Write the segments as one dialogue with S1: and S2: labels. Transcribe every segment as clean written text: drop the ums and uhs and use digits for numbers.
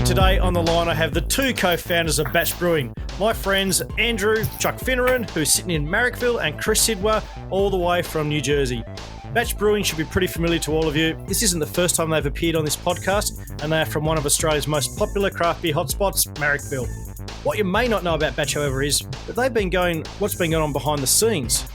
S1: me today on the line, I have the two co-founders of Batch Brewing, my friends Andrew Chuck Fineran, who's sitting in Marrickville, and Chris Sidwa, all the way from New Jersey. Batch Brewing should be pretty familiar to all of you. This isn't the first time they've appeared on this podcast, and they are from one of Australia's most popular craft beer hotspots, Marrickville. What you may not know about Batch, however, is that they've been going what's been going on behind the scenes.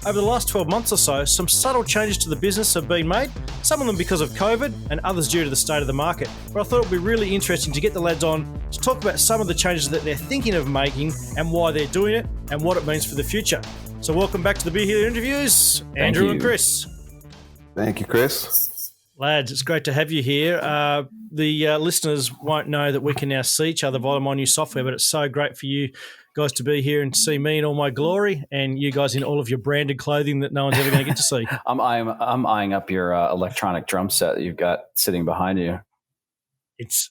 S1: Over the last 12 months or so, some subtle changes to the business have been made, some of them because of COVID and others due to the state of the market. But I thought it would be really interesting to get the lads on to talk about some of the changes that they're thinking of making and why they're doing it and what it means for the future. So welcome back to the Beer Healer Interviews, Andrew and Chris.
S2: Thank you, Chris.
S1: Lads, it's great to have you here. The listeners won't know that we can now see each other via my new software, but it's so great for you guys to be here and see me in all my glory and you guys in all of your branded clothing that no one's ever going to get to see.
S3: I'm eyeing up your electronic drum set that you've got sitting behind you.
S1: It's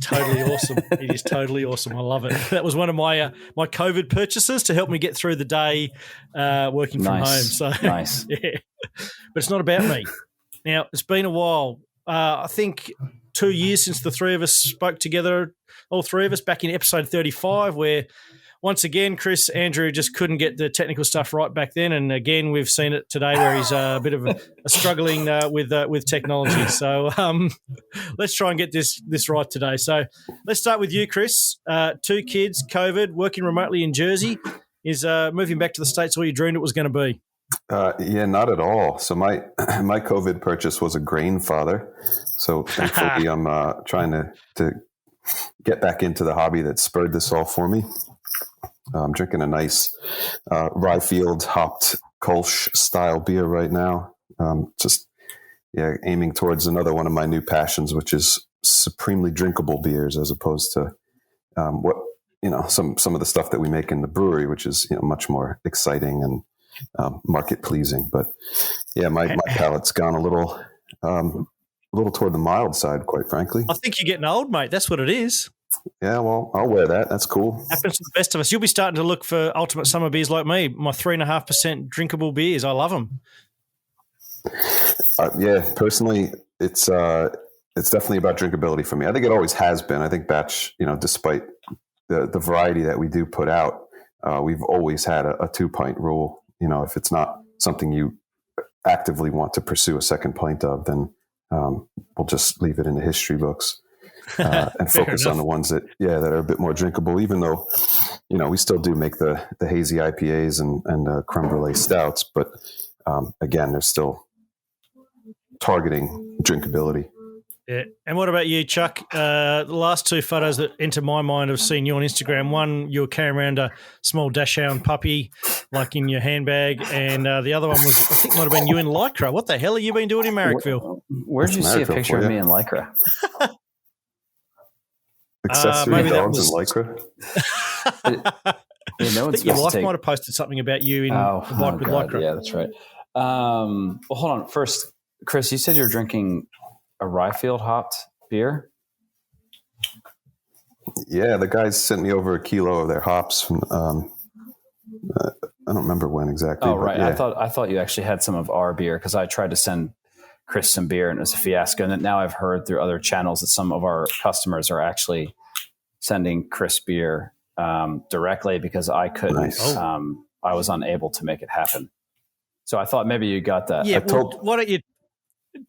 S1: totally awesome. It is totally awesome. I love it. That was one of my my COVID purchases to help me get through the day working from home. So
S3: nice.
S1: Yeah. But it's not about me. Now, it's been a while. I think 2 years since the three of us spoke together, all three of us, back in episode 35, where once again, Chris, Andrew just couldn't get the technical stuff right back then. And again, we've seen it today where he's a bit of a struggling with technology. So let's try and get this right today. So let's start with you, Chris. 2 kids, COVID, working remotely in Jersey. Is moving back to the States all you dreamed it was going to be?
S2: Yeah, not at all. So my COVID purchase was a grain father. So thankfully I'm trying to get back into the hobby that spurred this all for me. I'm drinking a nice Ryefield hopped Kolsch style beer right now. Aiming towards another one of my new passions, which is supremely drinkable beers, as opposed to some of the stuff that we make in the brewery, which is much more exciting and market pleasing. But yeah, my palate's gone a little toward the mild side, quite frankly.
S1: I think you're getting old, mate. That's what it is.
S2: Yeah, well, I'll wear that. That's cool.
S1: Happens to the best of us. You'll be starting to look for ultimate summer beers like me, my 3.5% drinkable beers. I love them.
S2: Yeah, personally, it's definitely about drinkability for me. I think it always has been. I think Batch, despite the variety that we do put out, we've always had a 2-pint rule. If it's not something you actively want to pursue a second pint of, then we'll just leave it in the history books. And focus on the ones that are a bit more drinkable, even though, we still do make the hazy IPAs and creme brulee stouts. But again, they're still targeting drinkability.
S1: Yeah. And what about you, Chuck? The last 2 photos that enter my mind of seeing you on Instagram, one, you were carrying around a small dachshund puppy, like in your handbag, and the other one was, I think might have been you in Lycra. What the hell have you been doing in Marrickville?
S3: Where did you see a picture of me in Lycra?
S2: Accessory dogs in Lycra.
S3: No
S1: I think your wife might have posted something about you in the bike with Lycra.
S3: Yeah, that's right. Well, hold on. First, Chris, you said you're drinking a Ryefield hopped beer?
S2: Yeah, the guys sent me over a kilo of their hops from, I don't remember when exactly.
S3: Oh, right.
S2: Yeah.
S3: I thought you actually had some of our beer, because I tried to send Chris some beer and it was a fiasco. And now I've heard through other channels that some of our customers are actually sending Chris beer directly, because I couldn't.
S2: Nice.
S3: I was unable to make it happen. So I thought maybe you got that.
S1: Yeah, why don't you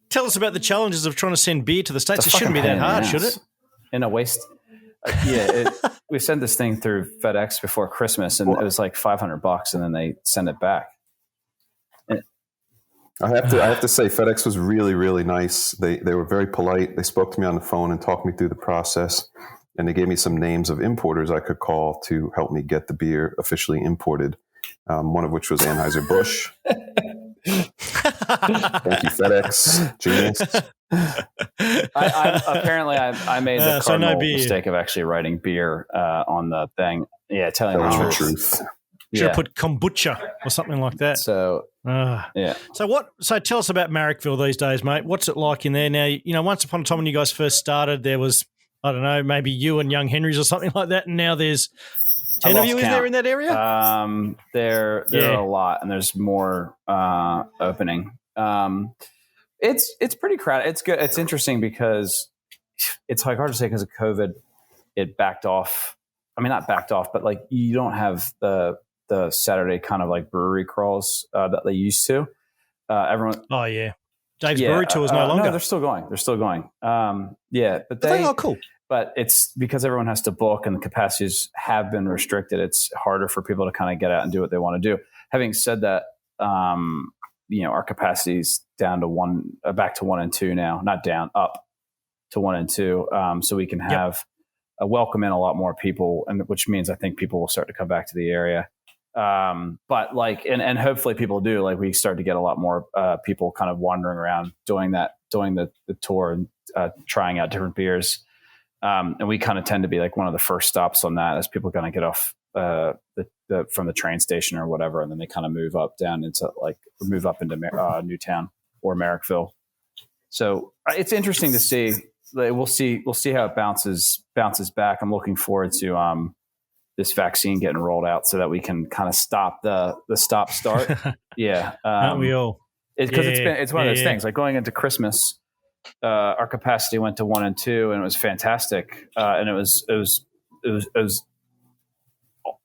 S1: tell us about the challenges of trying to send beer to the States? It shouldn't be that hard, should it?
S3: In a waste. We sent this thing through FedEx before Christmas, and it was like $500, and then they send it back.
S2: I have to say, FedEx was really, really nice. They were very polite. They spoke to me on the phone and talked me through the process, and they gave me some names of importers I could call to help me get the beer officially imported. One of which was Anheuser-Busch. Thank you, FedEx. Genius.
S3: I made the cardinal mistake of actually writing beer on the thing. Yeah, telling the truth.
S1: Should have put kombucha or something like that.
S3: So yeah.
S1: So tell us about Marrickville these days, mate. What's it like in there now? Once upon a time when you guys first started, there was, I don't know, maybe you and Young Henrys or something like that, and now there's 10 of you. Is there in that area?
S3: There are a lot, and there's more opening. It's pretty crowded. It's good. It's interesting because it's like hard to say because of COVID, it backed off. I mean, not backed off, but like you don't have the Saturday kind of like brewery crawls that they used to. Everyone.
S1: Oh yeah. Dave's Brewery Tour is no longer.
S3: No, they're still going. But
S1: they are cool.
S3: But it's because everyone has to book and the capacities have been restricted. It's harder for people to kind of get out and do what they want to do. Having said that, our capacity is down to back to 1 and 2 now, not down, up to 1 and 2. So we can have welcome in a lot more people, and which means I think people will start to come back to the area. But like, and hopefully people do, like we start to get a lot more, people kind of wandering around doing the tour and, trying out different beers. And we kind of tend to be like one of the first stops on that as people kind of get off, from the train station or whatever. And then they kind of move up into Newtown or Marrickville. So it's interesting to see. We'll see how it bounces back. I'm looking forward to, this vaccine getting rolled out so that we can kind of stop the stop start. Yeah.
S1: Aren't we all?
S3: It's one of those things like going into Christmas, our capacity went to 1 and 2 and it was fantastic. And it was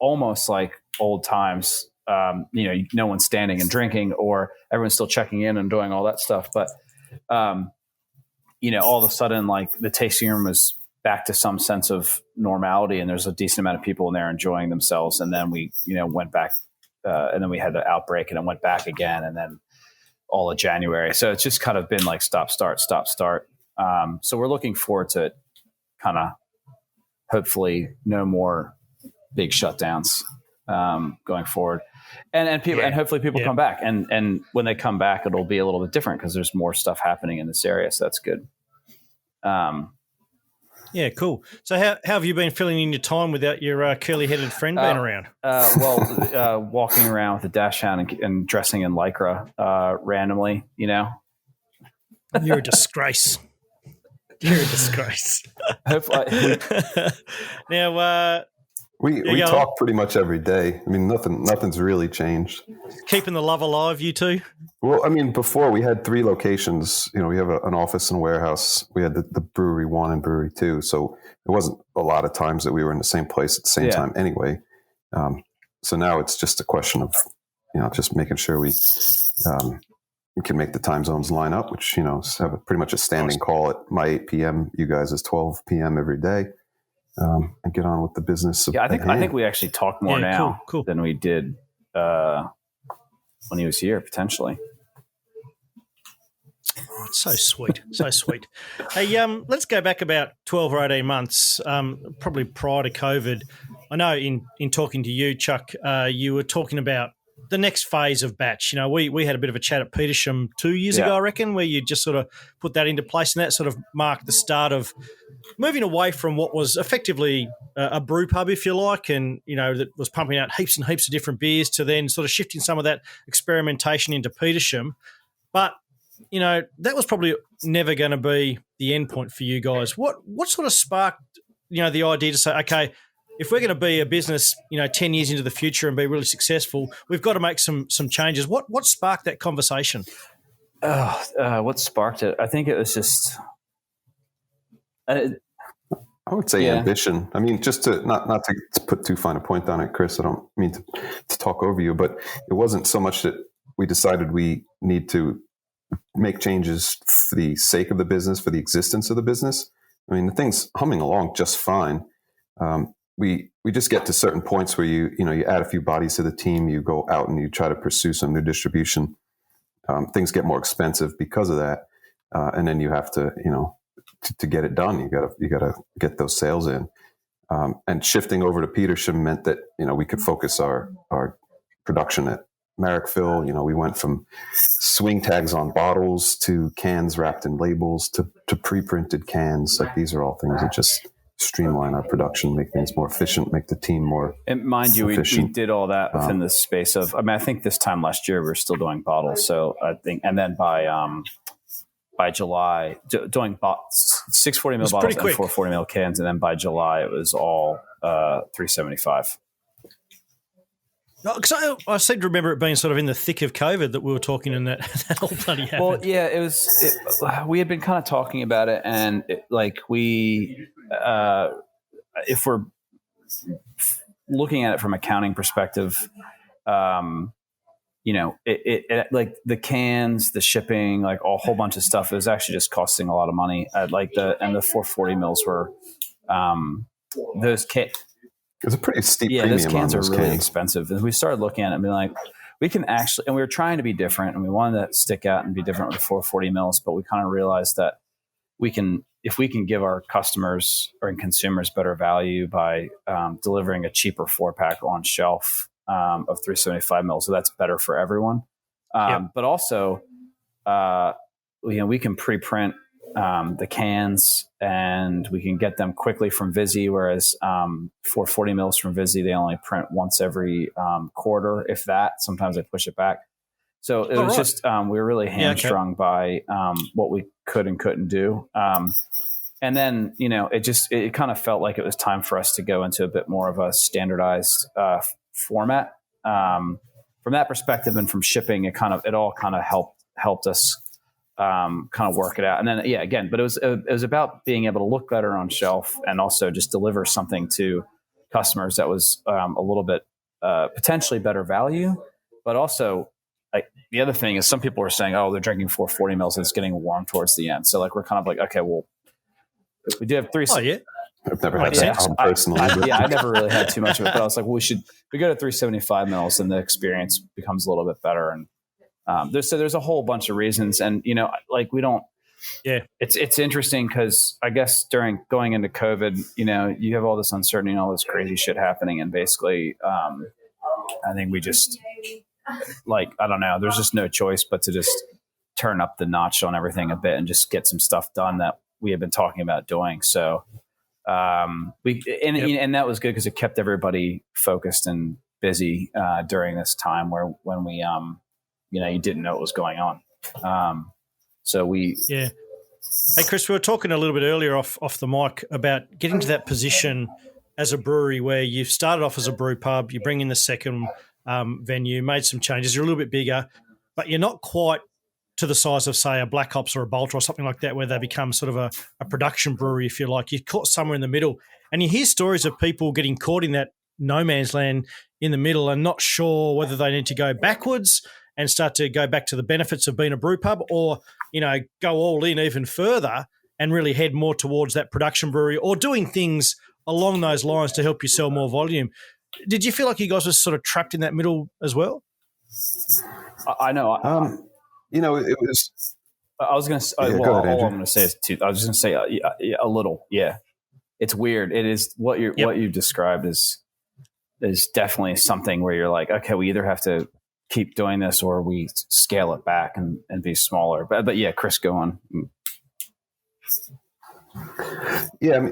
S3: almost like old times. No one's standing and drinking or everyone's still checking in and doing all that stuff. But, all of a sudden like the tasting room was back to some sense of normality and there's a decent amount of people in there enjoying themselves. And then we, went back, and then we had the outbreak and it went back again. And then all of January. So it's just kind of been like stop, start. So we're looking forward to it kind of hopefully no more big shutdowns, going forward and people, and hopefully people come back and when they come back, it'll be a little bit different because there's more stuff happening in this area. So that's good.
S1: Yeah, cool. So how have you been filling in your time without your curly-headed friend being around?
S3: Walking around with a dash hound and dressing in Lycra randomly,
S1: You're a disgrace. You're a disgrace.
S3: Hopefully.
S1: Now,
S2: we talk pretty much every day. I mean, nothing's really changed.
S1: Keeping the love alive, you two?
S2: Well, I mean, before we had 3 locations. We have an office and warehouse. We had the Brewery 1 and Brewery 2. So it wasn't a lot of times that we were in the same place at the same time anyway. So now it's just a question of, just making sure we can make the time zones line up, which, have pretty much a standing call at my 8 p.m. You guys is 12 p.m. every day. And get on with the business.
S3: I think we actually talk more now than we did when he was here, potentially.
S1: Oh, it's so sweet. So sweet. Hey, let's go back about 12 or 18 months, probably prior to COVID. I know in talking to you, Chuck, you were talking about the next phase of Batch. We had a bit of a chat at Petersham 2 years ago, I reckon, where you just sort of put that into place, and that sort of marked the start of moving away from what was effectively a brew pub, if you like, and, that was pumping out heaps and heaps of different beers, to then sort of shifting some of that experimentation into Petersham. But, that was probably never going to be the end point for you guys. What sort of sparked, the idea to say, okay, if we're going to be a business, 10 years into the future and be really successful, we've got to make some changes. What sparked that conversation?
S3: What sparked it? I think it was just...
S2: I would say ambition. I mean, just to not to put too fine a point on it, Chris, I don't mean to talk over you, but it wasn't so much that we decided we need to make changes for the sake of the business, for the existence of the business. I mean, the thing's humming along just fine. We just get to certain points where you add a few bodies to the team, you go out and you try to pursue some new distribution. Things get more expensive because of that, and then you have to to get it done, you gotta get those sales in. And shifting over to Petersham meant that we could focus our production at Marrickville. We went from swing tags on bottles to cans wrapped in labels to pre-printed cans. Like, these are all things that just streamline our production, make things more efficient, make the team more
S3: and mind you, we did all that within the space of, I think this time last year we were still doing bottles. So I think, and then by July, doing 640 ml bottles and 440 ml cans. And then by July, it was all 375.
S1: Because I seem to remember it being sort of in the thick of COVID that we were talking and that, that all bloody happened.
S3: Well, yeah, we had been kind of talking about it, and if we're looking at it from accounting perspective, it like the cans, the shipping, like a whole bunch of stuff, it was actually just costing a lot of money. The 440 mils were those cans.
S2: It's a pretty steep premium.
S3: Those cans are really
S2: cans.
S3: expensive. And we started looking at it and being like, we can actually, and we were trying to be different, and we wanted to stick out and be different with the 440 mils, but we kind of realized that if we can give our customers or consumers better value by delivering a cheaper 4-pack on shelf of 375 mils, so that's better for everyone. But also, we can pre-print the cans, and we can get them quickly from Vizzy, whereas 440 mils from Vizzy, they only print once every quarter, if that. Sometimes they push it back. So it was just we were really hamstrung by what we could and couldn't do. And then, it kind of felt like it was time for us to go into a bit more of a standardized format. From that perspective and from shipping, it all kind of helped us kind of work it out. And then, but it was about being able to look better on shelf and also just deliver something to customers that was a little bit potentially better value. But also, like, the other thing is some people are saying, oh, they're drinking 440 mils and it's getting warm towards the end. So like, we're kind of like, okay, well, we do have three.
S1: Oh, yeah.
S2: I've never had that personally.
S3: I never really had too much of it, but I was like, well, we go to 375 mils and the experience becomes a little bit better. And there's a whole bunch of reasons. And, like, we don't, it's interesting because I guess going into COVID, you have all this uncertainty and all this crazy shit happening. And basically, I think we just, like, I don't know, there's just no choice but to just turn up the notch on everything a bit and just get some stuff done that we have been talking about doing. So, and that was good because it kept everybody focused and busy during this time when we, you didn't know what was going on.
S1: Hey, Chris, we were talking a little bit earlier off the mic about getting to that position as a brewery where you've started off as a brew pub, you bring in the second venue, made some changes, you're a little bit bigger, but you're not quite to the size of, say, a Black Ops or a Bolter or something like that, where they become sort of a production brewery, if you like. You're caught somewhere in the middle. And you hear stories of people getting caught in that no man's land in the middle and not sure whether they need to go backwards and start to go back to the benefits of being a brew pub, or, go all in even further and really head more towards that production brewery, or doing things along those lines to help you sell more volume. Did you feel like you guys were sort of trapped in that middle as well?
S3: I know.
S2: It was.
S3: I was going to say, all I'm going to say is I was just going to say a little. Yeah, it's weird. It is what you described is definitely something where you're like, okay, we either have to keep doing this or we scale it back and be smaller. But yeah, Chris, go on.
S2: Yeah,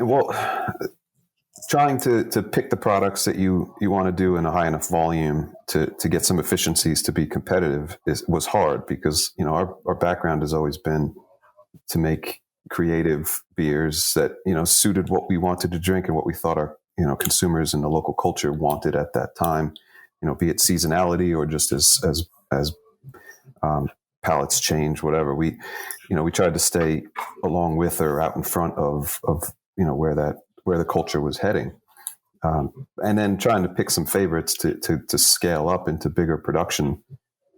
S2: trying to pick the products that you want to do in a high enough volume to get some efficiencies to be competitive was hard because, our background has always been to make creative beers that, suited what we wanted to drink and what we thought our, consumers in the local culture wanted at that time, be it seasonality or just as palates change, whatever. We tried to stay along with or out in front of where the culture was heading. And then trying to pick some favorites to scale up into bigger production.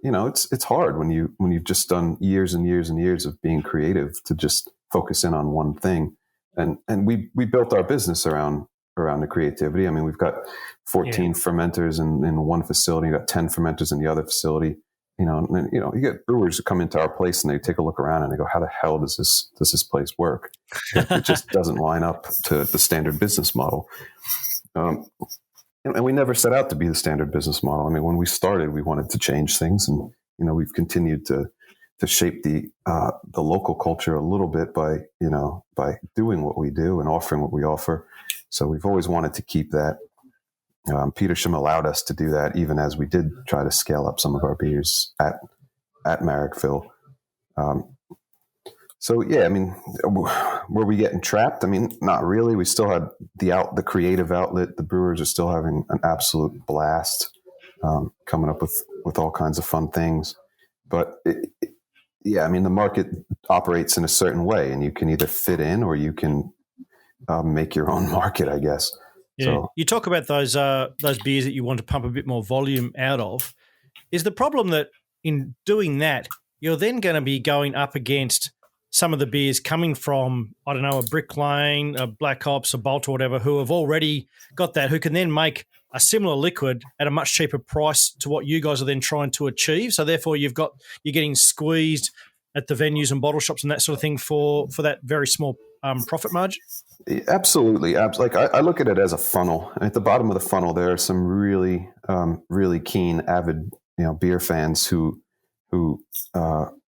S2: It's hard when you've just done years and years and years of being creative to just focus in on one thing. And we built our business around the creativity. I mean, we've got 14 fermenters in one facility, you've got 10 fermenters in the other facility. You get brewers who come into our place and they take a look around and they go, how the hell does this place work? It just doesn't line up to the standard business model. And we never set out to be the standard business model. I mean, when we started, we wanted to change things, and we've continued to shape the local culture a little bit by doing what we do and offering what we offer. So we've always wanted to keep that. Petersham allowed us to do that, even as we did try to scale up some of our beers at Marrickville. So yeah, I mean, were we getting trapped? I mean, not really. We still had the creative outlet. The brewers are still having an absolute blast. coming up with all kinds of fun things. But I mean, the market operates in a certain way, and you can either fit in or you can make your own market, I guess.
S1: Yeah.
S2: So
S1: you talk about those beers that you want to pump a bit more volume out of. Is the problem that in doing that, you're then going to be going up against some of the beers coming from, I don't know, a Brick Lane, a Black Ops, a Bolt or whatever, who have already got that, who can then make a similar liquid at a much cheaper price to what you guys are then trying to achieve. So therefore you're getting squeezed at the venues and bottle shops and that sort of thing for that very small profit margin?
S2: Absolutely. Like I look at it as a funnel. At the bottom of the funnel, there are some really, really keen, avid, beer fans who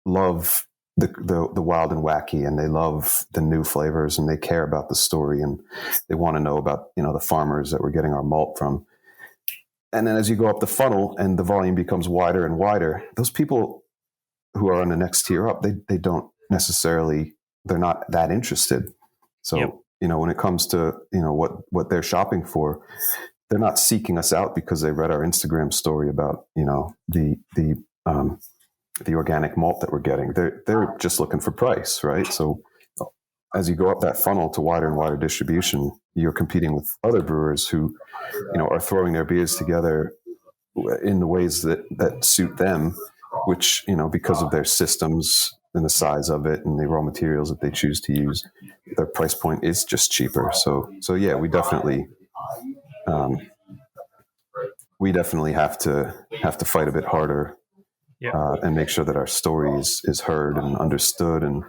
S2: love the wild and wacky, and they love the new flavors, and they care about the story, and they want to know about the farmers that we're getting our malt from. And then as you go up the funnel and the volume becomes wider and wider, those people who are on the next tier up, they don't necessarily, they're not that interested. So
S1: Yep.
S2: When it comes to what they're shopping for, they're not seeking us out because they read our Instagram story about the organic malt that we're getting. They're just looking for price, right? So as you go up that funnel to wider and wider distribution, you're competing with other brewers who are throwing their beers together in the ways that suit them, which because of their systems and the size of it and the raw materials that they choose to use, their price point is just cheaper. So yeah, we definitely have to fight a bit harder.
S1: Yeah.
S2: And make sure that our story is heard and understood, and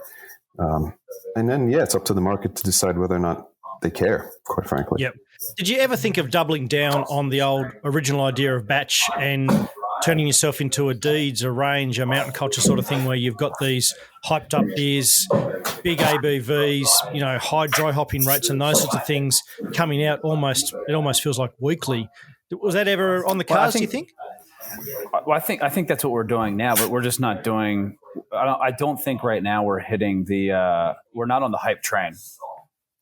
S2: then it's up to the market to decide whether or not they care, quite frankly.
S1: Yep. Did you ever think of doubling down on the old original idea of batch and turning yourself into a Deeds, a Range, a Mountain Culture sort of thing, where you've got these hyped up beers, big ABVs, high dry hopping rates and those sorts of things coming out it almost feels like weekly. Was that ever on the cards, do you think?
S3: Well, I think that's what we're doing now, but we're just not doing. I don't think right now we're hitting we're not on the hype train,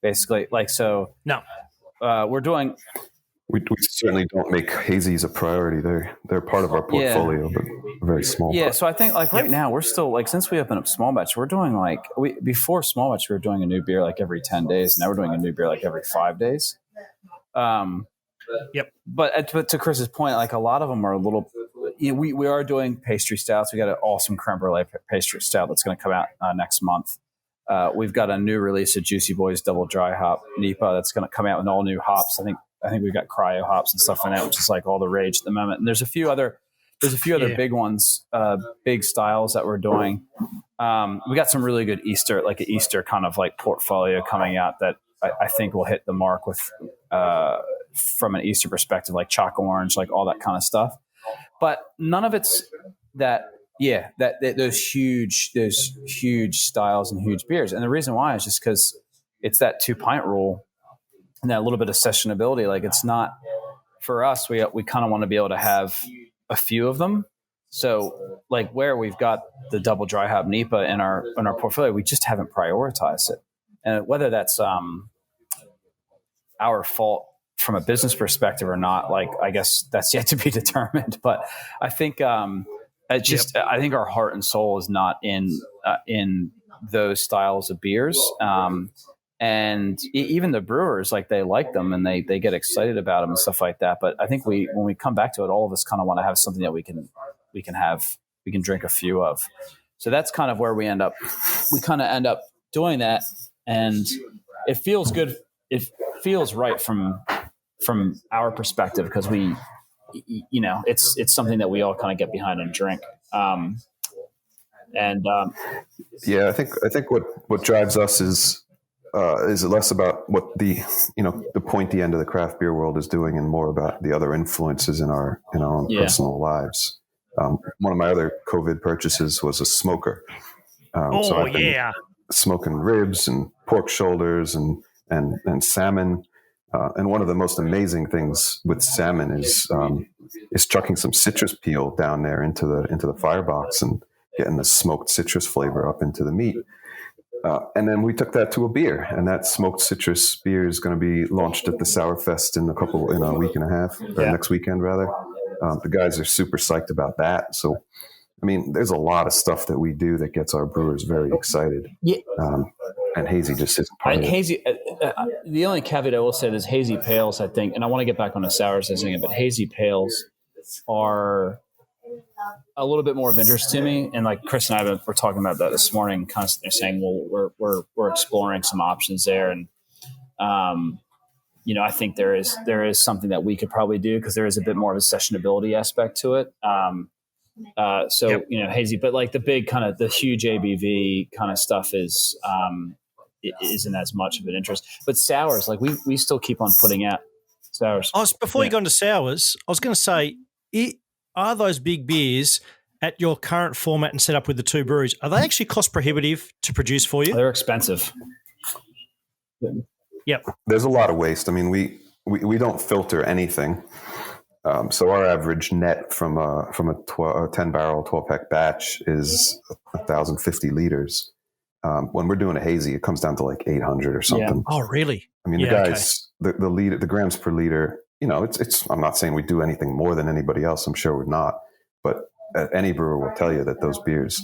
S3: basically.
S1: No,
S3: we're doing.
S2: We certainly don't make hazies a priority. They're part of our portfolio, but very small.
S3: Yeah, so I think right now we're still since we opened up small batch, we're doing before small batch we were doing a new beer every 10 days. Now we're doing a new beer every 5 days.
S1: Yep.
S3: But to Chris's point, a lot of them are a little. We are doing pastry stouts. We got an awesome creme brulee pastry stout that's going to come out next month. We've got a new release of Juicy Boys Double Dry Hop NEPA that's going to come out with all new hops. I think we've got cryo hops and stuff like that, which is all the rage at the moment. And there's a few other big ones, big styles that we're doing. We got some really good Easter, an Easter kind of portfolio coming out that I think will hit the mark with from an Easter perspective, chalk orange, all that kind of stuff. But none of it's those huge styles and huge beers. And the reason why is just because it's that 2 pint rule and that little bit of sessionability. It's not for us. We kind of want to be able to have a few of them. So where we've got the double dry hop NEPA in our portfolio, we just haven't prioritized it. And whether that's our fault from a business perspective or not, I guess that's yet to be determined. But I think I think our heart and soul is not in those styles of beers. And even the brewers, they like them and they get excited about them and stuff like that. But I think when we come back to it, all of us kind of want to have something that we can drink a few of. So that's kind of where we end up. We kind of end up doing that, and it feels good. It feels right from our perspective because it's something that we all kind of get behind and drink. I
S2: think what drives us is less about what the pointy end of the craft beer world is doing, and more about the other influences in our own personal lives. One of my other COVID purchases was a smoker. So I've been smoking ribs and pork shoulders and salmon. And one of the most amazing things with salmon is chucking some citrus peel down there into the firebox and getting the smoked citrus flavor up into the meat. And then we took that to a beer, and that smoked citrus beer is going to be launched at the Sour Fest in a week and a half, or next weekend rather. The guys are super psyched about that. So, I mean, there's a lot of stuff that we do that gets our brewers very excited.
S3: Yeah.
S2: And hazy just isn't part of it.
S3: Hazy. The only caveat I will say is hazy pales, I think, and I want to get back on the sours thing, but hazy pales are a little bit more of interest to me. And like Chris and I were talking about that this morning, constantly saying, well, we're exploring some options there. And, I think there is something that we could probably do because there is a bit more of a sessionability aspect to it. Hazy, but like the big kind of the huge ABV kind of stuff is, it isn't as much of an interest, but sours, like we still keep on putting out sours.
S1: Before you go into sours, I was going to say, are those big beers at your current format and setup with the two breweries, are they actually cost prohibitive to produce for you?
S3: They're expensive.
S1: Yep.
S2: There's a lot of waste. I mean, we don't filter anything. So our average net from a 10 barrel 12 pack batch is 1,050 liters. When we're doing a hazy, it comes down to like 800 or something.
S1: Yeah. Oh, really?
S2: I mean, the guys, the grams per liter, it's, I'm not saying we do anything more than anybody else. I'm sure we're not, but any brewer will tell you that those beers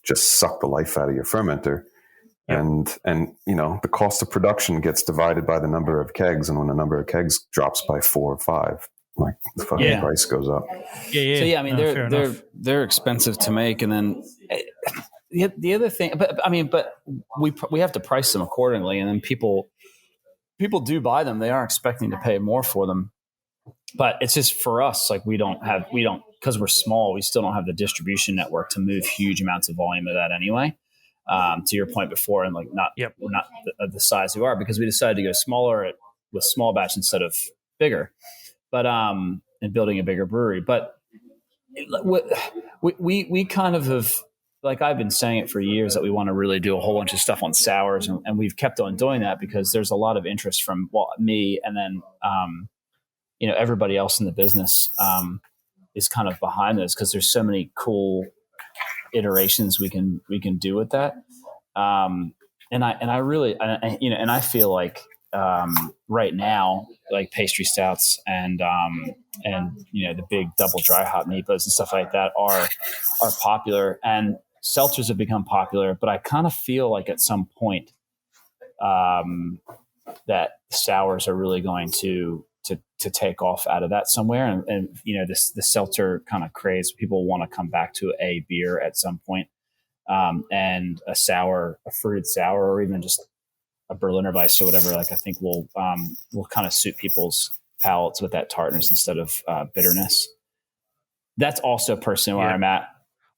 S2: just suck the life out of your fermenter. Yep. And the cost of production gets divided by the number of kegs. And when the number of kegs drops by 4 or 5, like the fucking price goes up.
S1: Yeah.
S3: So I mean, they're expensive to make. And then the other thing, but we have to price them accordingly. And then people do buy them. They aren't expecting to pay more for them, but it's just for us, like we don't, because we're small, we still don't have the distribution network to move huge amounts of volume of that anyway. To your point before, and like we're not the size we are because we decided to go smaller with small batch instead of bigger, but and building a bigger brewery. But we kind of have, like I've been saying it for years, that we want to really do a whole bunch of stuff on sours, and we've kept on doing that because there's a lot of interest from me and then everybody else in the business is kind of behind this because there's so many cool iterations we can do with that. And I feel like right now, like pastry stouts and the big double dry hop NEPAs and stuff like that are popular, and seltzers have become popular. But I kind of feel like at some point that sours are really going to take off out of that somewhere. And the seltzer kind of craze, people want to come back to a beer at some point. And a fruited sour, or even just a Berliner Weiss or whatever, like I think will kind of suit people's palates with that tartness instead of bitterness. That's also personally where I'm at.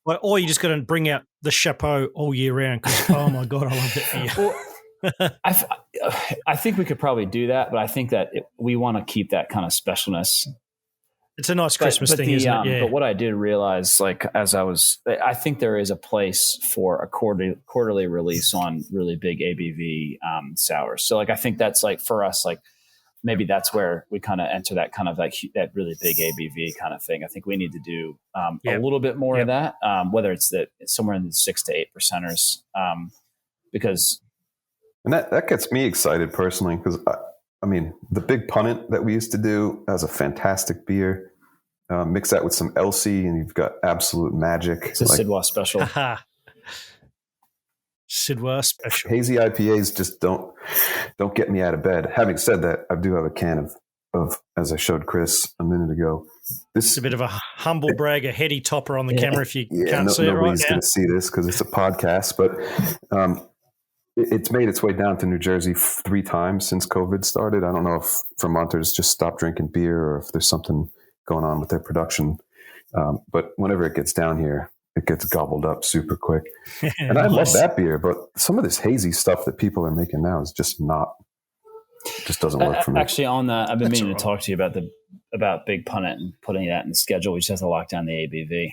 S1: Well, or you just got to bring out the Chapeau all year round because, oh my God, I love that beer.
S3: I think we could probably do that, but I think that we want to keep that kind of specialness.
S1: It's a nice Christmas thing, isn't it? Yeah.
S3: But what I did realize, like I think there is a place for a quarterly release on really big ABV sours. So like I think that's like for us, like maybe that's where we kind of enter that kind of like that really big ABV kind of thing. I think we need to do a little bit more of that, whether it's somewhere in the 6 to 8%ers, because.
S2: And that gets me excited personally because, I mean, the Big Punnet that we used to do has a fantastic beer. Mix that with some Elsie and you've got absolute magic.
S3: It's a Sidwa special.
S1: Sidwa special.
S2: Hazy IPAs just don't get me out of bed. Having said that, I do have a can of as I showed Chris a minute ago. This is
S1: a bit of a humble brag, a heady topper on the camera if you can't see it right now.
S2: Nobody's going to see this because it's a podcast, but it's made its way down to New Jersey 3 times since COVID started. I don't know if Vermonters just stopped drinking beer or if there's something going on with their production. But whenever it gets down here, it gets gobbled up super quick. And I love that beer, but some of this hazy stuff that people are making now is just doesn't work for me.
S3: Actually, on that, I've been meaning to talk to you about Big Punnet and putting that in the schedule. We just have to lock down the ABV.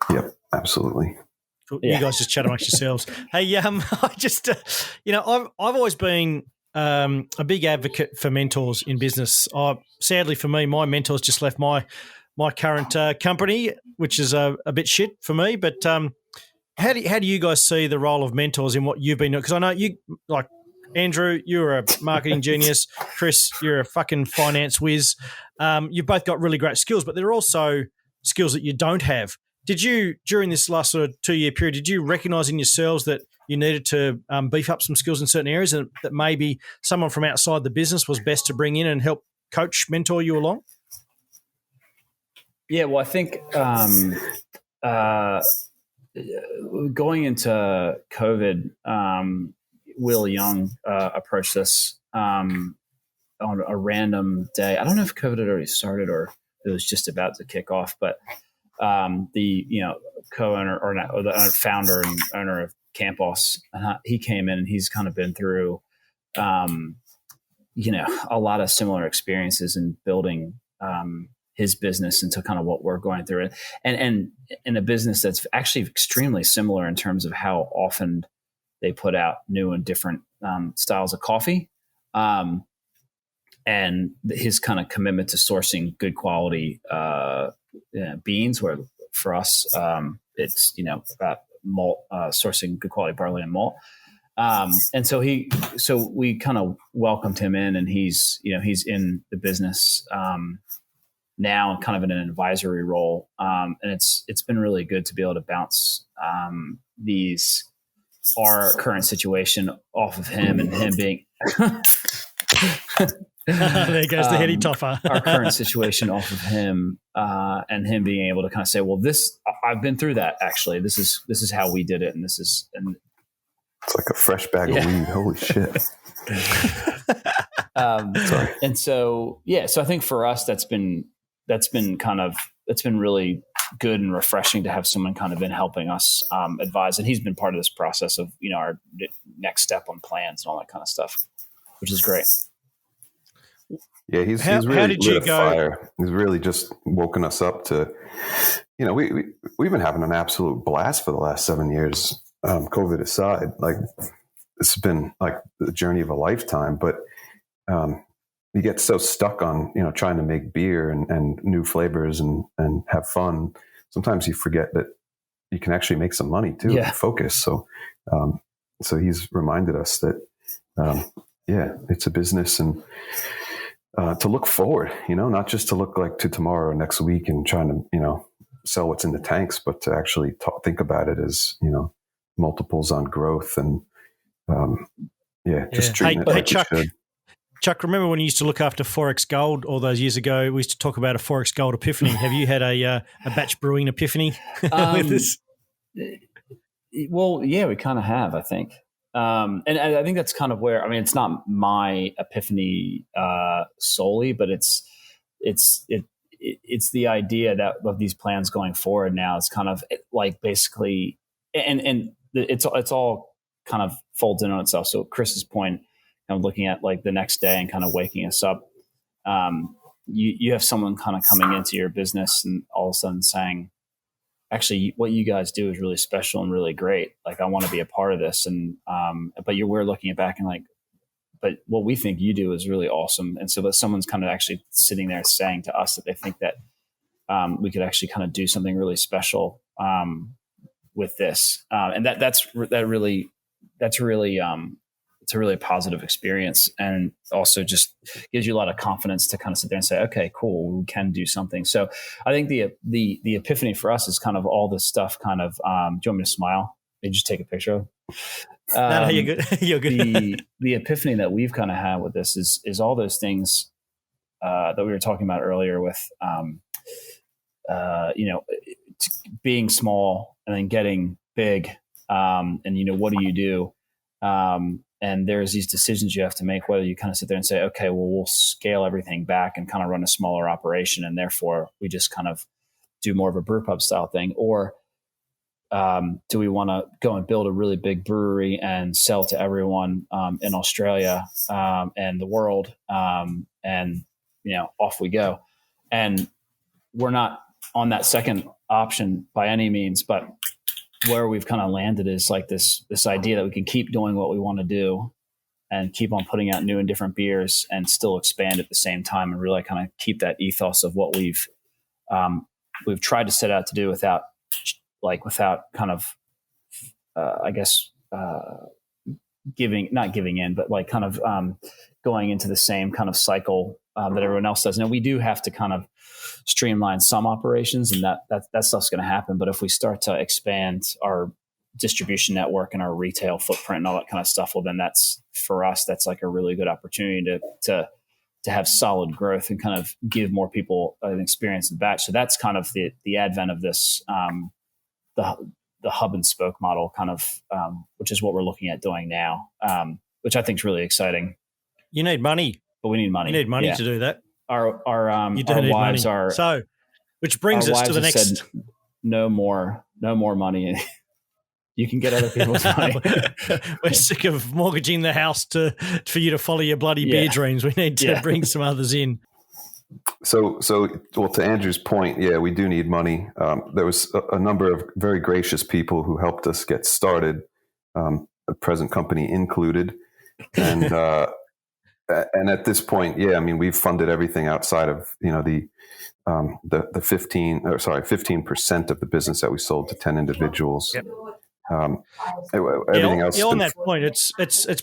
S2: Yep, absolutely.
S1: You guys just chat amongst yourselves. Hey, I just, I've always been a big advocate for mentors in business. Sadly for me, my mentors just left my current company, which is a bit shit for me. But how do you guys see the role of mentors in what you've been doing? Because I know you, like Andrew, you're a marketing genius. Chris, you're a fucking finance whiz. You've both got really great skills, but there are also skills that you don't have. Did you, during this last sort of 2-year period, did you recognise in yourselves that you needed to beef up some skills in certain areas and that maybe someone from outside the business was best to bring in and help coach, mentor you along?
S3: Yeah, well, I think going into COVID, Will Young approached us on a random day. I don't know if COVID had already started or it was just about to kick off, but the co-owner or the founder and owner of Campos, he came in and he's kind of been through a lot of similar experiences in building his business into kind of what we're going through, and in a business that's actually extremely similar in terms of how often they put out new and different styles of coffee, and his kind of commitment to sourcing good quality beans. Where for us, it's about malt, sourcing good quality barley and malt. And so we kind of welcomed him in, and he's in the business now, kind of in an advisory role. And it's been really good to be able to bounce our current situation off of him, and him being
S1: there goes the heady toffer.
S3: Our current situation off of him, and him being able to kind of say, well, I've been through that. Actually, this is how we did it. And it's
S2: like a fresh bag of weed. Holy shit. Sorry.
S3: And so I think for us, that's been really good and refreshing to have someone kind of been helping us advise. And he's been part of this process of, our next step on plans and all that kind of stuff, which is great.
S2: Yeah, he's really lit a fire. He's really just woken us up to, we've been having an absolute blast for the last 7 years, COVID aside. Like, it's been like the journey of a lifetime, but you get so stuck on, trying to make beer and new flavors and have fun. Sometimes you forget that you can actually make some money too. Yeah. Focus. So he's reminded us that, it's a business, and to look forward, not just to look like to tomorrow or next week and trying to, sell what's in the tanks, but to actually think about it as, multiples on growth and, just treating it like
S1: Chuck,
S2: you should.
S1: Chuck, remember when you used to look after Forex Gold all those years ago? We used to talk about a Forex Gold epiphany. Have you had a batch brewing epiphany with this?
S3: Well, yeah, we kind of have, I think. And I think that's kind of where, it's not my epiphany solely, but it's the idea that of these plans going forward now. It's kind of like basically, and it's all kind of folds in on itself. So Chris's point, kind of looking at like the next day and kind of waking us up. You have someone kind of coming into your business and all of a sudden saying, actually, what you guys do is really special and really great. Like, I want to be a part of this. And, but we're looking back and like, but what we think you do is really awesome. And so that someone's kind of actually sitting there saying to us that they think that we could actually kind of do something really special with this. And that's really it's a really positive experience, and also just gives you a lot of confidence to kind of sit there and say, okay, cool, we can do something. So I think the epiphany for us is kind of all this stuff kind of, do you want me to smile? Maybe just take a picture.
S1: No, you're good. You're good.
S3: The epiphany that we've kind of had with this is all those things that we were talking about earlier with, being small and then getting big. And, what do you do? And there's these decisions you have to make, whether you kind of sit there and say, okay, well, we'll scale everything back and kind of run a smaller operation, and therefore we just kind of do more of a brew pub style thing. Or do we want to go and build a really big brewery and sell to everyone in Australia and the world? And, off we go. And we're not on that second option by any means, but where we've kind of landed is like this idea that we can keep doing what we want to do and keep on putting out new and different beers and still expand at the same time, and really kind of keep that ethos of what we've tried to set out to do without kind of, not giving in, but like kind of going into the same kind of cycle that everyone else does. Now we do have to kind of streamline some operations, and that stuff's going to happen. But if we start to expand our distribution network and our retail footprint and all that kind of stuff, well, then that's for us, that's like a really good opportunity to have solid growth and kind of give more people an experience in batch. So that's kind of the advent of this, the hub and spoke model kind of, which is what we're looking at doing now, which I think is really exciting.
S1: You need money.
S3: But we need money.
S1: You need money to do that.
S3: Our
S1: you do
S3: our
S1: need
S3: wives
S1: money.
S3: are
S1: so, which brings us to the next.
S3: Said, no more money. You can get other people's money.
S1: We're sick of mortgaging the house for you to follow your bloody beer dreams. We need to bring some others in.
S2: So, well, to Andrew's point, yeah, we do need money. There was a number of very gracious people who helped us get started, the present company included, and at this point, yeah, I mean, we've funded everything outside of the 15% of the business that we sold to 10 individuals.
S1: Yep.
S2: Everything else.
S1: On that point, it's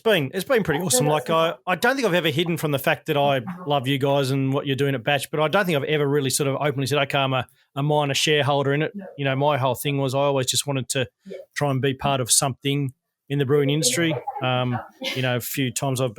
S1: been pretty awesome. Like I don't think I've ever hidden from the fact that I love you guys and what you're doing at Batch, but I don't think I've ever really sort of openly said, okay, I'm a minor shareholder in it. My whole thing was I always just wanted to try and be part of something in the brewing industry. A few times I've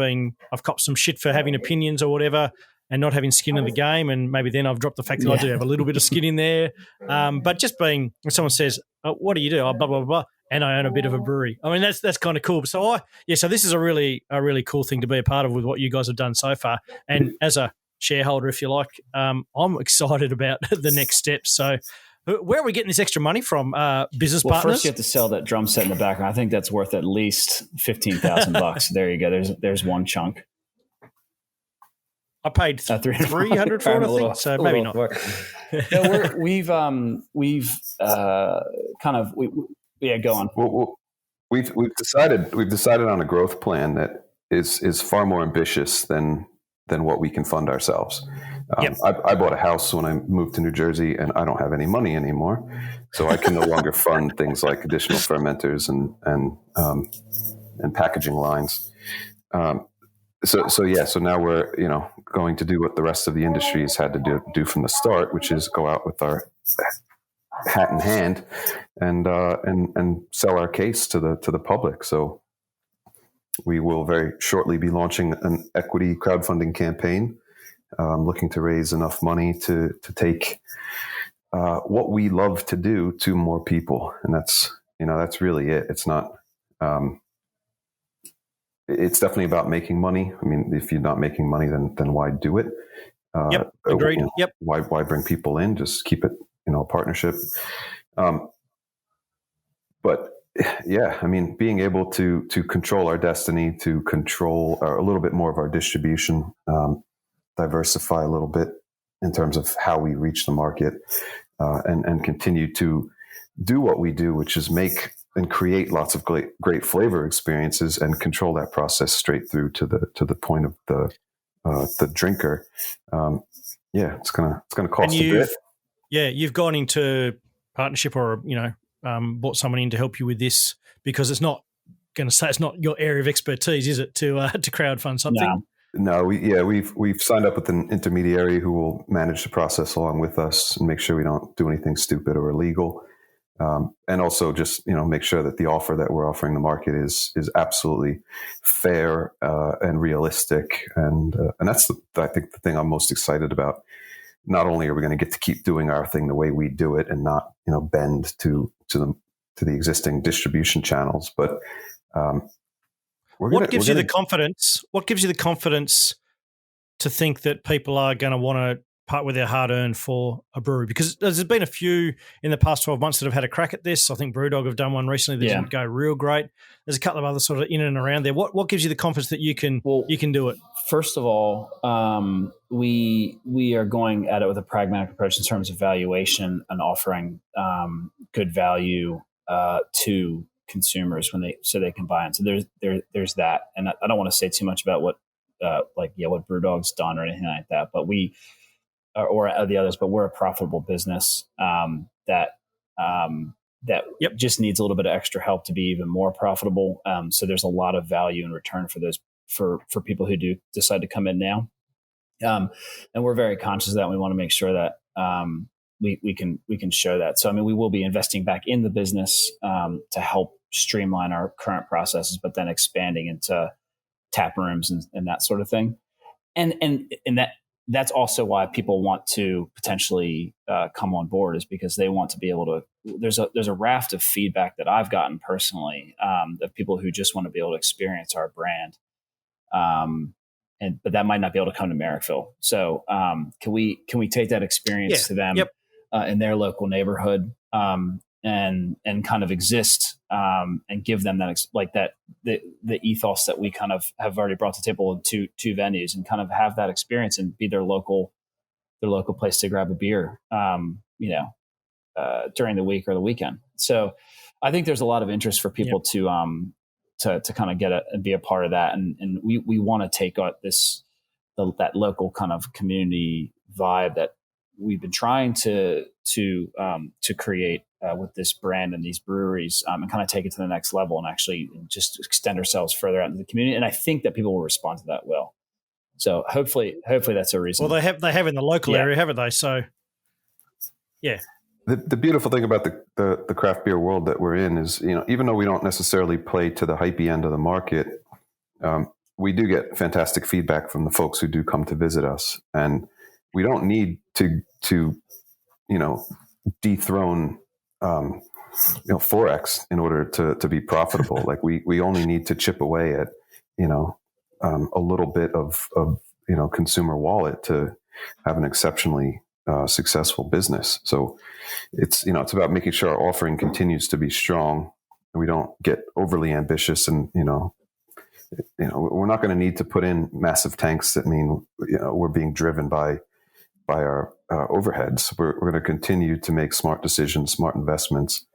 S1: copped some shit for having opinions or whatever and not having skin in the game, and maybe then I've dropped the fact that I do have a little bit of skin in there. But just being, when someone says, what do you do? Oh, blah, blah, blah, and I own a bit of a brewery. I mean, that's kind of cool. So so this is a really cool thing to be a part of with what you guys have done so far. And as a shareholder, if you like, I'm excited about the next steps. So where are we getting this extra money from? Business partners?
S3: First you have to sell that drum set in the background. I think that's worth at least $15,000. There you go. There's one chunk.
S1: I paid $300 for it, I think, so maybe not.
S3: No, we've go on.
S2: Well, we've decided on a growth plan that is far more ambitious than what we can fund ourselves. I bought a house when I moved to New Jersey, and I don't have any money anymore, so I can no longer fund things like additional fermenters and packaging lines. So now we're going to do what the rest of the industry has had to do from the start, which is go out with our hat in hand and sell our case to the public. So we will very shortly be launching an equity crowdfunding campaign, looking to raise enough money to take what we love to do to more people, and that's really it. It's not. It's definitely about making money. I mean, if you're not making money, then why do it?
S1: Agreed.
S2: Why bring people in? Just keep it, a partnership. But yeah, I mean, being able to control our destiny, to control a little bit more of our distribution, diversify a little bit in terms of how we reach the market, and continue to do what we do, which is make and create lots of great flavor experiences and control that process straight through to the point of the drinker. It's gonna cost a bit.
S1: Yeah, you've gone into partnership or brought someone in to help you with this, because it's not going to say it's not your area of expertise, is it, to crowdfund something?
S2: No, we've signed up with an intermediary who will manage the process along with us and make sure we don't do anything stupid or illegal. And also just, make sure that the offer that we're offering the market is absolutely fair and realistic. And that's, I think, the thing I'm most excited about. Not only are we going to get to keep doing our thing the way we do it and not, bend to the existing distribution channels, but
S1: what gives you the confidence? What gives you the confidence to think that people are going to want to part with their hard-earned for a brewery? Because there's been a few in the past 12 months that have had a crack at this. I think Brewdog have done one recently that didn't go real great. There's a couple of others sort of in and around there. What gives you the confidence that you can do it?
S3: First of all, we are going at it with a pragmatic approach in terms of valuation and offering good value to consumers so they can buy in. So there's that, and I don't want to say too much about what Brewdog's done or anything like that, but or the others, but we're a profitable business that just needs a little bit of extra help to be even more profitable. So there's a lot of value in return for those for people who do decide to come in now. And we're very conscious of that. We want to make sure that we can show that. So I mean, we will be investing back in the business to help streamline our current processes, but then expanding into tap rooms and that sort of thing. And that's also why people want to potentially come on board, is because they want to be able to. There's a raft of feedback that I've gotten personally of people who just want to be able to experience our brand, but that might not be able to come to Marrickville. So can we take that experience to them in their local neighborhood and kind of exist and give them that the ethos that we kind of have already brought to the table in two venues, and kind of have that experience and be their local place to grab a beer, during the week or the weekend. So I think there's a lot of interest for people to kind of get and be a part of that. And we want to take out that local kind of community vibe that we've been trying to create with this brand and these breweries, and kind of take it to the next level and actually just extend ourselves further out into the community. And I think that people will respond to that well. So hopefully that's a reason.
S1: Well, they have in the local area, haven't they? So, yeah.
S2: The beautiful thing about the craft beer world that we're in is, even though we don't necessarily play to the hypey end of the market, we do get fantastic feedback from the folks who do come to visit us, and we don't need to dethrone Forex in order to be profitable. Like we only need to chip away at a little bit of consumer wallet to have an exceptionally successful business. So it's about making sure our offering continues to be strong, and we don't get overly ambitious, and we're not going to need to put in massive tanks that mean we're being driven by our overheads. We're going to continue to make smart decisions, smart investments,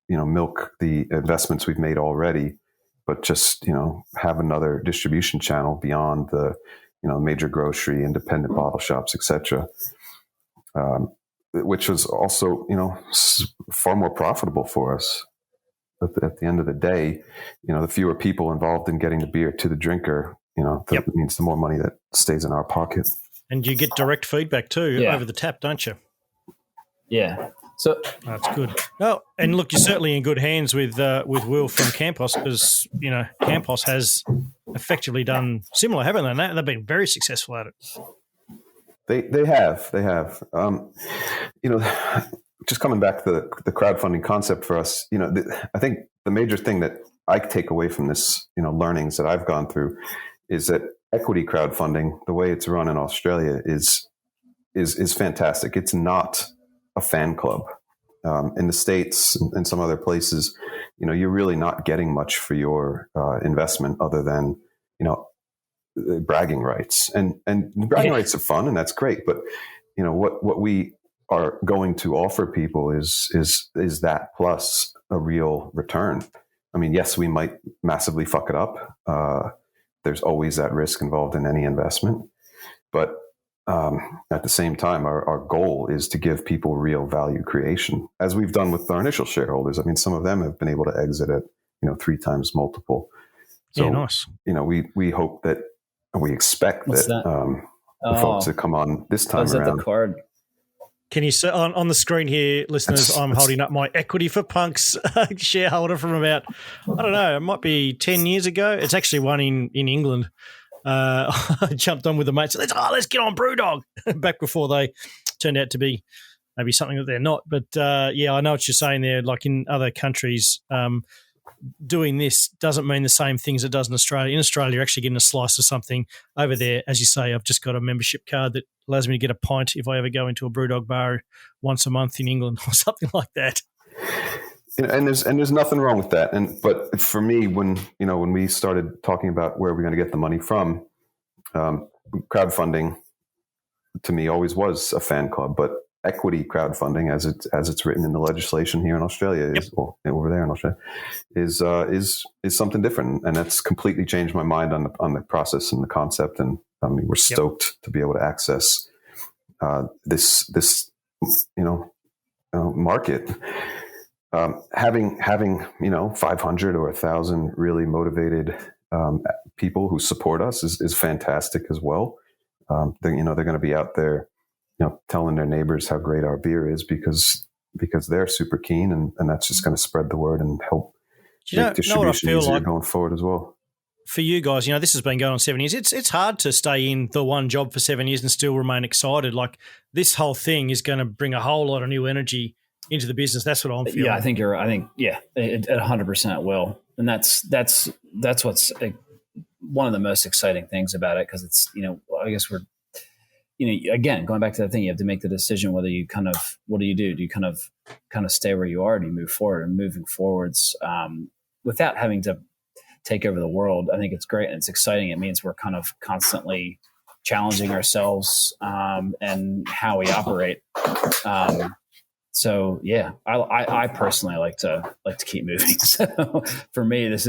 S2: milk the investments we've made already, but just have another distribution channel beyond the major grocery, independent bottle shops, etc. Which was also, far more profitable for us. At the end of the day, the fewer people involved in getting the beer to the drinker, that means the more money that stays in our pocket.
S1: And you get direct feedback too over the tap, don't you?
S3: Yeah. So
S1: that's good. Oh, and look, you're certainly in good hands with Will from Campos, because Campos has effectively done similar, haven't they? They've been very successful at it.
S2: They have. Just coming back to the crowdfunding concept for us, I think the major thing that I take away from this, learnings that I've gone through, is that equity crowdfunding, the way it's run in Australia, is fantastic. It's not a fan club. In the States and some other places, you're really not getting much for your investment other than, bragging rights. And bragging rights are fun, and that's great. But, what we are going to offer people is that plus a real return. I mean, yes, we might massively fuck it up. There's always that risk involved in any investment. But at the same time, our goal is to give people real value creation, as we've done with our initial shareholders. I mean, some of them have been able to exit at 3 times multiple. So,
S1: nice.
S2: We hope that, we expect that the folks that come on this time around.
S3: The card?
S1: Can you see on the screen here, listeners? I'm holding up my Equity for Punks shareholder from about, I don't know, it might be 10 years ago. It's actually one in England. I jumped on with the mates. Let's get on Brewdog back before they turned out to be maybe something that they're not. But I know what you're saying there. Like in other countries, doing this doesn't mean the same things it does in Australia. In Australia, you're actually getting a slice of something. Over there, as you say, I've just got a membership card that allows me to get a pint if I ever go into a Brewdog bar once a month in England or something like that.
S2: And there's nothing wrong with that. But for me, when we started talking about where we're going to get the money from, crowdfunding to me always was a fan club. But equity crowdfunding, as it's written in the legislation here in Australia, over there in Australia, is something different, and that's completely changed my mind on the process and the concept. And I mean, we're stoked to be able to access this market. having 500 or 1,000 really motivated people who support us is fantastic as well. They're going to be out there, telling their neighbors how great our beer is because they're super keen, and that's just going to spread the word and help make distribution easier going forward as well.
S1: For you guys, this has been going on 7 years. It's hard to stay in the one job for 7 years and still remain excited. Like, this whole thing is going to bring a whole lot of new energy into the business. That's what I'm feeling.
S3: Yeah, I think you're right. I think, it 100% will. And that's what's one of the most exciting things about it, because it's, I guess we're, again, going back to that thing, you have to make the decision whether you what do? Do you kind of stay where you are? Do you move forward? And moving forwards without having to take over the world, I think it's great and it's exciting. It means we're kind of constantly challenging ourselves and how we operate. So yeah, I personally like to keep moving. So for me, it's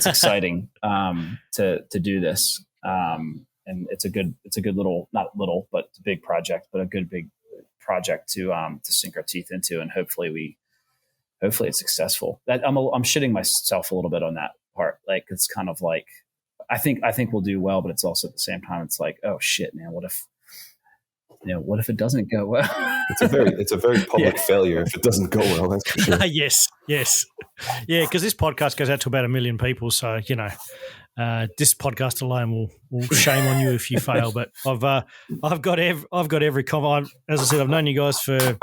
S3: exciting to do this. And it's a good little, not little, but it's a big project, but a good big project to sink our teeth into, and hopefully it's successful. That I'm shitting myself a little bit on that part. Like, it's kind of like, I think we'll do well, but it's also at the same time, it's like, oh shit, man, what if it doesn't go well?
S2: It's a very public failure if it doesn't go well. That's for sure.
S1: Yes. Yeah. Cause this podcast goes out to about 1 million people. So, this podcast alone will shame on you if you fail, but I've got every comment. As I said, I've known you guys for,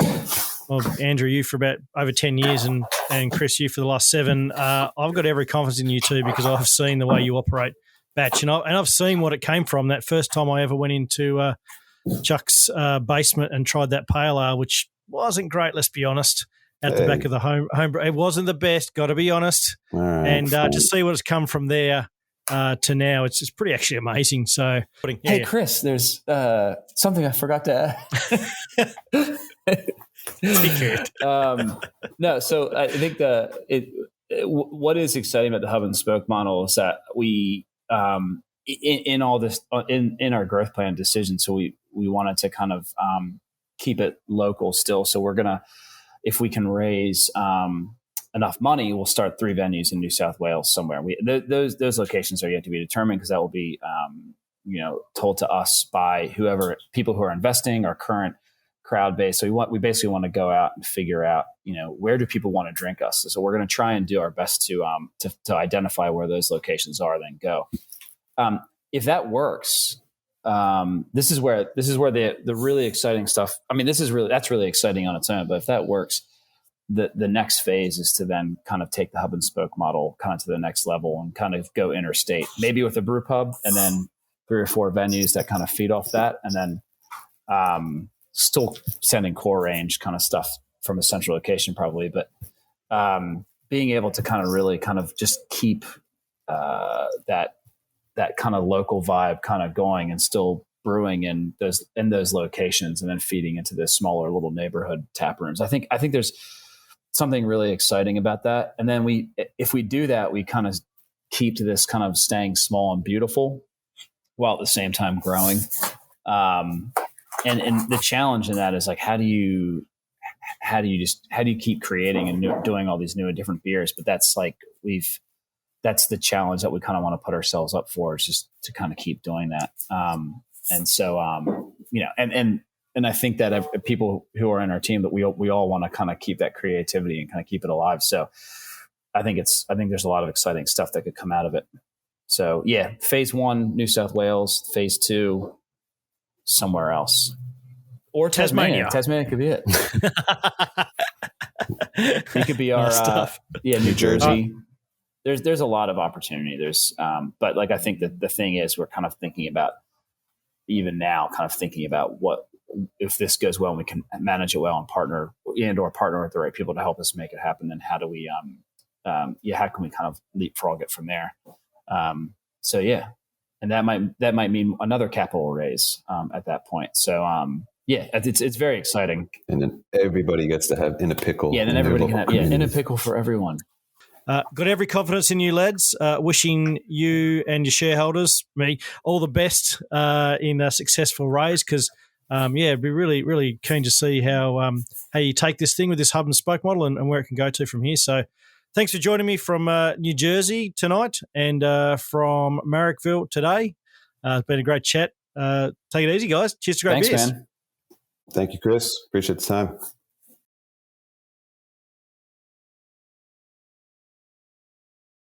S1: Andrew, you for about over 10 years and Chris, you for the last 7. I've got every confidence in you too, because I've seen the way you operate Batch, and I've seen what it came from. That first time I ever went into Chuck's basement and tried that pale ale, which wasn't great, let's be honest, at the back of the home. It wasn't the best, got to be honest.
S2: Right,
S1: and to see what has come from there to now, it's pretty actually amazing. So,
S3: hey, Chris, there's something I forgot to add. No, so I think what is exciting about the hub and spoke model is that we in all this in our growth plan decision, so we wanted to kind of keep it local still. So we're gonna, if we can raise enough money, we'll start 3 venues in New South Wales somewhere. Those locations are yet to be determined, because that will be told to us by people who are investing, our current crowd base. So we basically want to go out and figure out, where do people want to drink us? So we're going to try and do our best to identify where those locations are, then go. If that works, this is where the really exciting stuff. I mean, that's really exciting on its own. But if that works, the next phase is to then kind of take the hub and spoke model kind of to the next level and kind of go interstate, maybe with a brew pub, and then 3 or 4 venues that kind of feed off that, and then still sending core range kind of stuff from a central location probably, but being able to kind of really kind of just keep that kind of local vibe kind of going, and still brewing in those locations, and then feeding into the smaller little neighborhood tap rooms. I think there's something really exciting about that. And then if we do that, we kind of keep to this kind of staying small and beautiful while at the same time growing. And the challenge in that is like, how do you keep creating and doing all these new and different beers? But that's like, that's the challenge that we kind of want to put ourselves up for, is just to kind of keep doing that. And so, and I think that people who are in our team, that we all want to kind of keep that creativity and kind of keep it alive. So I think there's a lot of exciting stuff that could come out of it. So yeah, phase 1, New South Wales, phase 2, somewhere else, or Tasmania. Tasmania could be it. It could be our stuff. New Jersey. There's a lot of opportunity. But like, I think that the thing is, we're kind of thinking about, even now, kind of thinking about what, if this goes well and we can manage it well and partner with the right people to help us make it happen, then how do we, how can we kind of leapfrog it from there? So yeah. And that might mean another capital raise at that point. So it's very exciting.
S2: And then everybody gets to have in a pickle.
S3: Yeah, then everybody can have in a pickle for everyone.
S1: Got every confidence in you, lads. Wishing you and your shareholders, me, all the best in a successful raise, because I'd be really, really keen to see how you take this thing with this hub and spoke model and where it can go to from here. So thanks for joining me from New Jersey tonight and from Marrickville today. It's been a great chat. Take it easy, guys. Cheers to great beers.
S3: Thanks, man.
S2: Thank you, Chris. Appreciate the time.